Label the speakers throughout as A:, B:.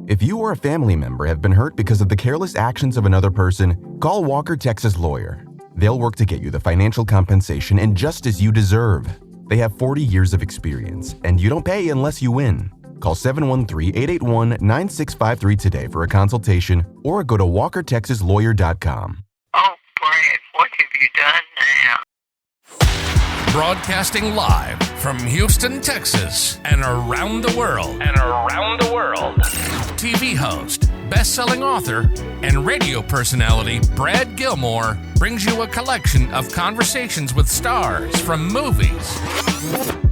A: If you or a family member have been hurt because of the careless actions of another person, call Walker, Texas Lawyer. They'll work to get you the financial compensation and justice you deserve. They have 40 years of experience, and you don't pay unless you win. Call 713-881-9653 today for a consultation or go to walkertexaslawyer.com.
B: Oh, Brad, what have you done now?
C: Broadcasting live from Houston, Texas, and around the world. TV host, best-selling author, and radio personality Brad Gilmore brings you a collection of conversations with stars from movies.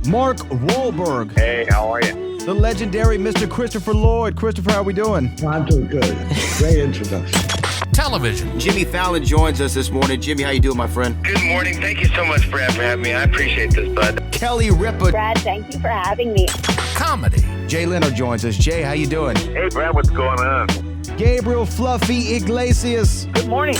D: Mark Wahlberg.
E: Hey, how are you?
D: The legendary Mr. Christopher Lloyd. Christopher, how are we doing?
F: I'm doing good. Great introduction.
C: Television.
G: Jimmy Fallon joins us this morning. Jimmy, how you doing, my friend?
E: Good morning. Thank you so much, Brad, for having me. I appreciate this, bud.
G: Kelly Ripa.
H: Brad, thank you for having me.
C: Comedy.
D: Jay Leno joins us. Jay, how you doing?
E: Hey, Brad, what's going on?
D: Gabriel Fluffy Iglesias.
H: Good morning.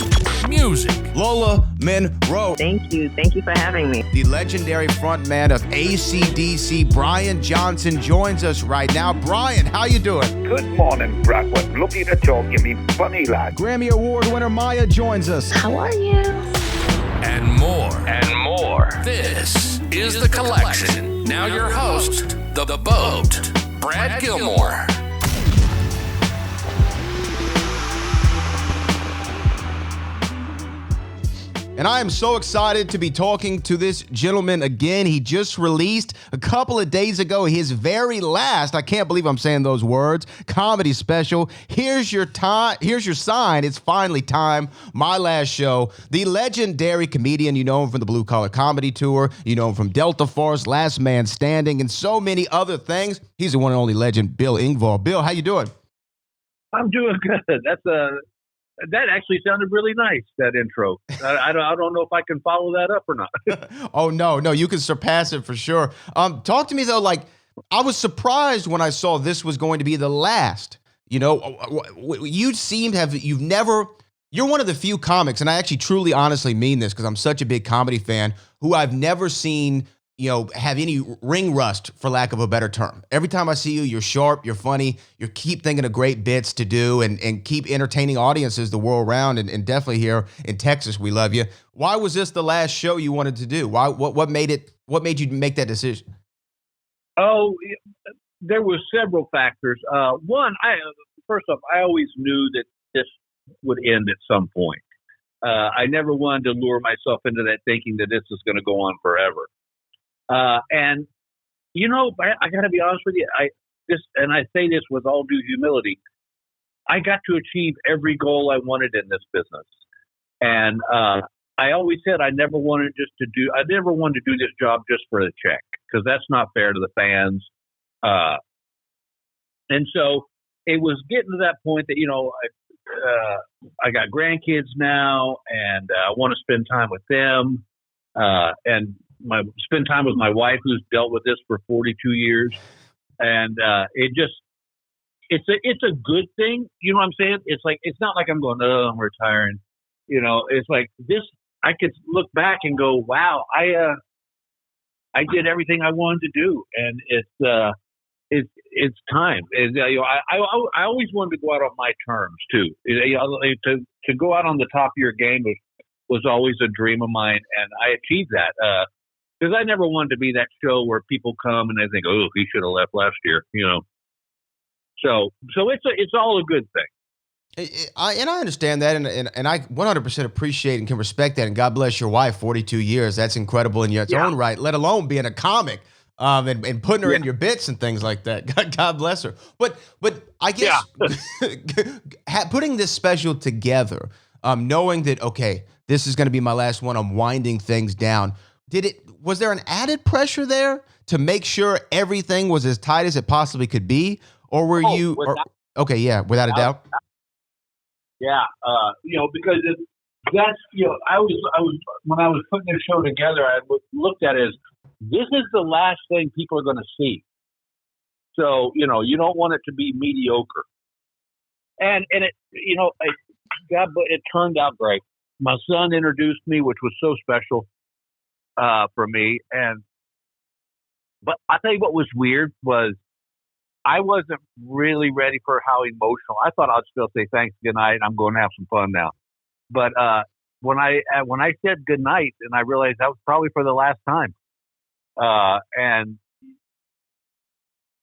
C: Music.
D: Lola Monroe.
H: Thank you. Thank you for having me.
G: The legendary frontman of AC/DC, Brian Johnson, joins us right now. Brian, how you doing?
E: Good morning, Brad. What looking to talk, you me funny lad.
D: Grammy Award winner Maya joins us.
H: How are you?
C: And more. This is The Collection. Now your host, The Boat, Brad Gilmore.
G: And I am so excited to be talking to this gentleman again. He just released a couple of days ago his very last, I can't believe I'm saying those words, comedy special. Here's your time. Here's your sign. It's finally time. My last show. The legendary comedian, you know him from the Blue Collar Comedy Tour. You know him from Delta Force, Last Man Standing, and so many other things. He's the one and only legend, Bill Engvall. Bill, how you doing?
I: I'm doing good. That actually sounded really nice, that intro. I don't know if I can follow that up or not.
G: Oh, no, you can surpass it for sure. Talk to me, though, like, I was surprised when I saw this was going to be the last. You know, you seem to have, you're one of the few comics, and I actually truly, honestly mean this because I'm such a big comedy fan, who I've never seen, you know, have any ring rust, for lack of a better term. Every time I see you, you're sharp, you're funny, you keep thinking of great bits to do and keep entertaining audiences the world around, and definitely here in Texas, we love you. Why was this the last show you wanted to do? What made you make that decision?
I: Oh, there were several factors. One, first off, I always knew that this would end at some point. I never wanted to lure myself into that thinking that this is going to go on forever. And you know, I got to be honest with you. I say this with all due humility. I got to achieve every goal I wanted in this business, and I always said I never wanted to do this job just for the check, because that's not fair to the fans. And so it was getting to that point that, you know, I got grandkids now, and I want to spend time with them, and spend time with my wife, who's dealt with this for 42 years. And it's a good thing. You know what I'm saying? It's like, it's not like I'm going, oh, I'm retiring. You know, it's like this, I could look back and go, wow, I did everything I wanted to do. And it's time. You know, I always wanted to go out on my terms too. You know, to go out on the top of your game was always a dream of mine. And I achieved that. Because I never wanted to be that show where people come and they think, oh, he should have left last year, you know. So it's all a good thing.
G: I understand that, and I 100% appreciate and can respect that. And God bless your wife, 42 years. That's incredible in its own right, let alone being a comic and putting her in your bits and things like that. God bless her. But I guess putting this special together, knowing that, okay, this is going to be my last one, I'm winding things down. Was there an added pressure there to make sure everything was as tight as it possibly could be? Or were you, without a doubt?
I: Yeah. You know, because that's, you know, I was, when I was putting this show together, I looked at it as, this is the last thing people are going to see. So, you know, you don't want it to be mediocre. And it, you know, it turned out great. My son introduced me, which was so special for me. But I tell you what was weird was I wasn't really ready for how emotional. I thought I'd still say thanks, good night. I'm going to have some fun now. But when I said good night, and I realized that was probably for the last time, and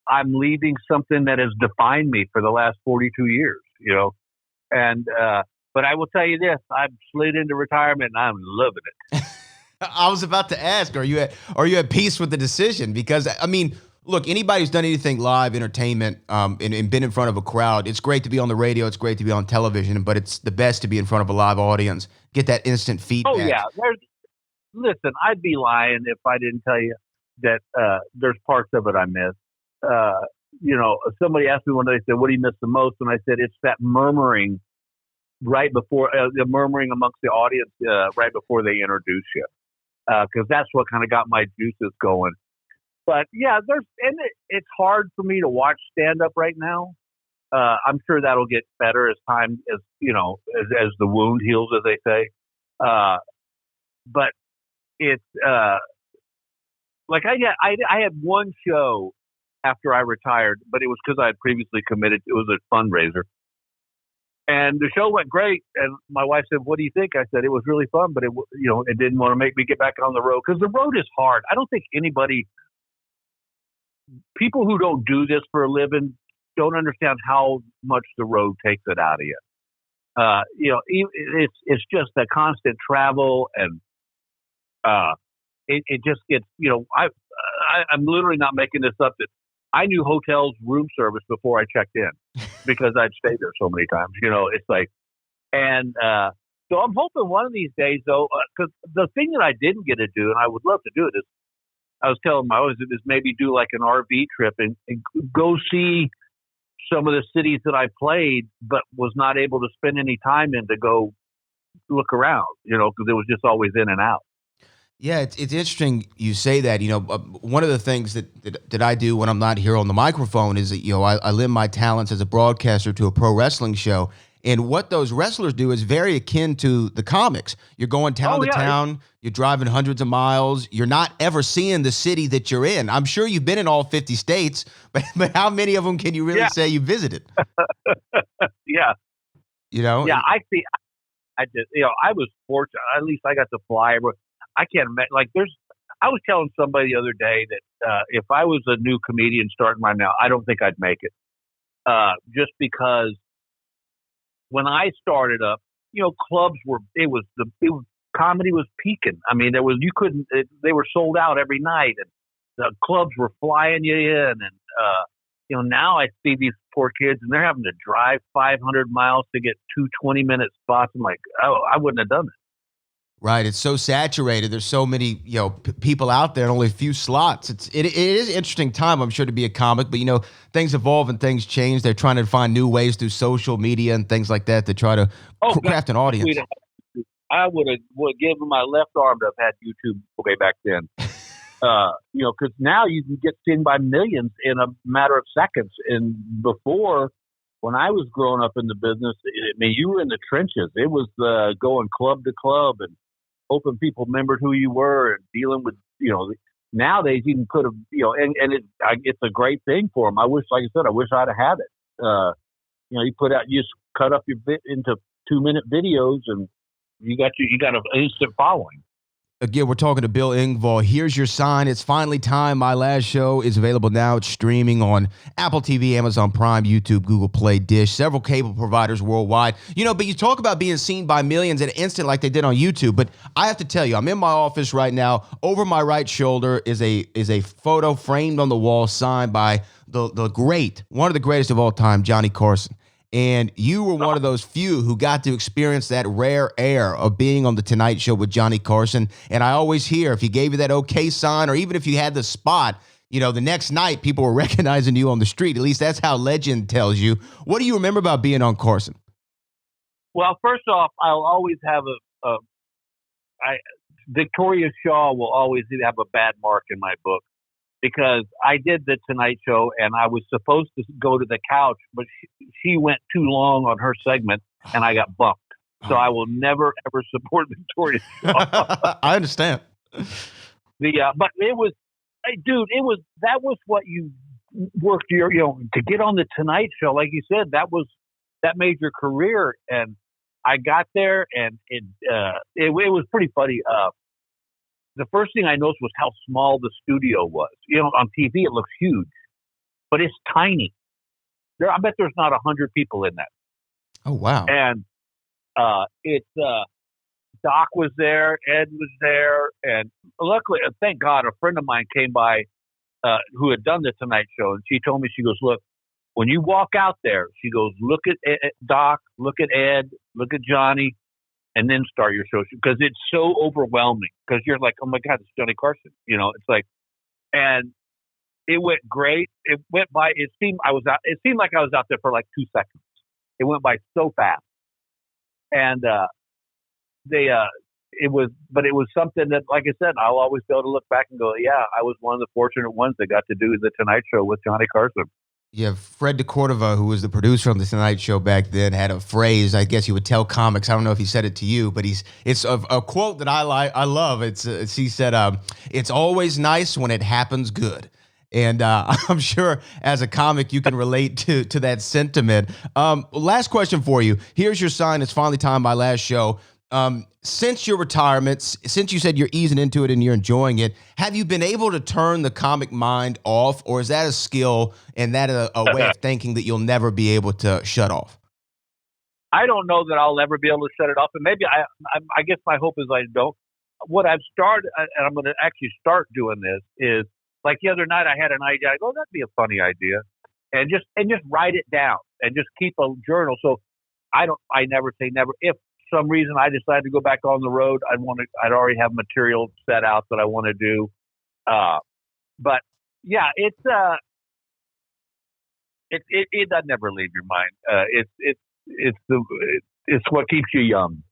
I: I'm leaving something that has defined me for the last 42 years, And but I will tell you this: I've slid into retirement, and I'm loving it.
G: I was about to ask, are you at peace with the decision? Because I mean, look, anybody who's done anything live entertainment and been in front of a crowd, it's great to be on the radio, it's great to be on television, but it's the best to be in front of a live audience, get that instant feedback.
I: Oh yeah, listen, I'd be lying if I didn't tell you that there's parts of it I miss. Somebody asked me one day, they said, "What do you miss the most?" And I said, "It's that murmuring right before the murmuring amongst the audience right before they introduce you, because that's what kind of got my juices going." But yeah, it's hard for me to watch stand up right now. I'm sure that'll get better as time as the wound heals, as they say. But it's like I had one show after I retired, but it was because I had previously committed. It was a fundraiser. And the show went great. And my wife said, "What do you think?" I said, "It was really fun, but it didn't want to make me get back on the road." Because the road is hard. I don't think people who don't do this for a living don't understand how much the road takes it out of you. It's just the constant travel, and it just gets, I'm literally not making this up. That I knew hotels room service before I checked in because I'd stayed there so many times. It's like, and so I'm hoping one of these days, though, because the thing that I didn't get to do, and I would love to do it, is I was telling my wife, is maybe do like an RV trip and go see some of the cities that I played, but was not able to spend any time in to go look around, because it was just always in and out.
G: Yeah, it's interesting you say that. One of the things that I do when I'm not here on the microphone is that, I lend my talents as a broadcaster to a pro wrestling show. And what those wrestlers do is very akin to the comics. You're going town to town, you're driving hundreds of miles, you're not ever seeing the city that you're in. I'm sure you've been in all 50 states, but how many of them can you really say you visited?
I: Yeah. Yeah, I see. I just, I was fortunate. At least I got to fly. I can't imagine. I was telling somebody the other day that if I was a new comedian starting right now, I don't think I'd make it. Just because when I started up, clubs comedy was peaking. I mean, they were sold out every night, and the clubs were flying you in. And now I see these poor kids, and they're having to drive 500 miles to get 2 20-minute spots. I'm like, oh, I wouldn't have done it.
G: Right. It's so saturated. There's so many, people out there and only a few slots. It is an interesting time, I'm sure, to be a comic, but things evolve and things change. They're trying to find new ways through social media and things like that to try to craft an audience.
I: I would have given my left arm to have had YouTube way back then. Because now you can get seen by millions in a matter of seconds. And before, when I was growing up in the business, you were in the trenches. It was going club to club and hoping people remembered who you were and dealing with, nowadays you can put it's a great thing for them. I wish I'd have had it. You just cut up your bit into 2-minute videos and you got an instant following.
G: Again, we're talking to Bill Engvall. Here's Your Sign. It's finally time. My last show is available now. It's streaming on Apple TV, Amazon Prime, YouTube, Google Play, Dish, several cable providers worldwide. But you talk about being seen by millions in an instant like they did on YouTube. But I have to tell you, I'm in my office right now. Over my right shoulder is a photo framed on the wall signed by one of the greatest of all time, Johnny Carson. And you were one of those few who got to experience that rare air of being on The Tonight Show with Johnny Carson. And I always hear if he gave you that okay sign, or even if you had the spot, the next night people were recognizing you on the street. At least that's how legend tells you. What do you remember about being on Carson?
I: Well, first off, I'll always have Victoria Shaw will always have a bad mark in my book. Because I did The Tonight Show and I was supposed to go to the couch, but she went too long on her segment and I got bumped. So I will never, ever support Victoria Shaw.
G: I understand.
I: But it was, dude, that was what you worked your, to get on the Tonight Show, like you said, that made your career. And I got there, and it was pretty funny. The first thing I noticed was how small the studio was. On TV it looks huge, but it's tiny. I bet there's not 100 people in that.
G: Oh wow!
I: And Doc was there, Ed was there, and luckily, thank God, a friend of mine came by who had done the Tonight Show, and she told me, she goes, "Look, when you walk out there," she goes, "look at Doc, look at Ed, look at Johnny, and then start your show, because it's so overwhelming. Because you're like, oh my God, it's Johnny Carson." It's like, and it went great. It went by. It seemed like I was out there for like 2 seconds. It went by so fast, and it was something that, like I said, I'll always be able to look back and go, yeah, I was one of the fortunate ones that got to do the Tonight Show with Johnny Carson.
G: Yeah, Fred DeCordova, who was the producer on the Tonight Show back then, had a phrase. I guess he would tell comics. I don't know if he said it to you, but it's a quote that I love. He said, "It's always nice when it happens good." And I'm sure as a comic, you can relate to that sentiment. Last question for you. Here's your sign. It's finally time, my last show. Since your retirement, since you said you're easing into it and you're enjoying it, have you been able to turn the comic mind off, or is that a skill and that a way of thinking that you'll never be able to shut off?
I: I don't know that I'll ever be able to shut it off, and maybe I guess my hope is I don't. What I've started, and I'm going to actually start doing this, is like the other night I had an idea. I go, that'd be a funny idea, and just write it down and just keep a journal. So I never say never. If some reason I decide to go back on the road, I'd already have material set out that I want to do. But yeah, it doesn't never leave your mind. It's what keeps you young.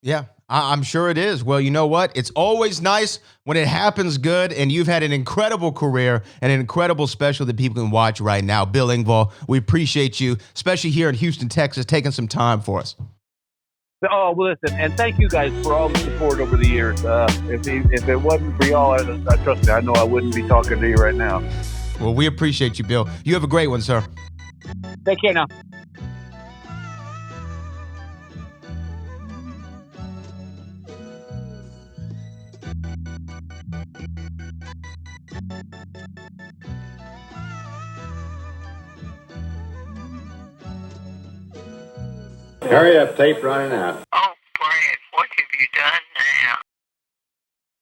G: Yeah, I'm sure it is. Well, you know what? It's always nice when it happens good, and you've had an incredible career and an incredible special that people can watch right now. Bill Engvall, we appreciate you, especially here in Houston, Texas, taking some time for us.
I: Oh, well, listen, and thank you guys for all the support over the years. If it wasn't for y'all, trust me, I know I wouldn't be talking to you right now.
G: Well, we appreciate you, Bill. You have a great one, sir.
I: Take care now.
F: Hurry up, tape running out.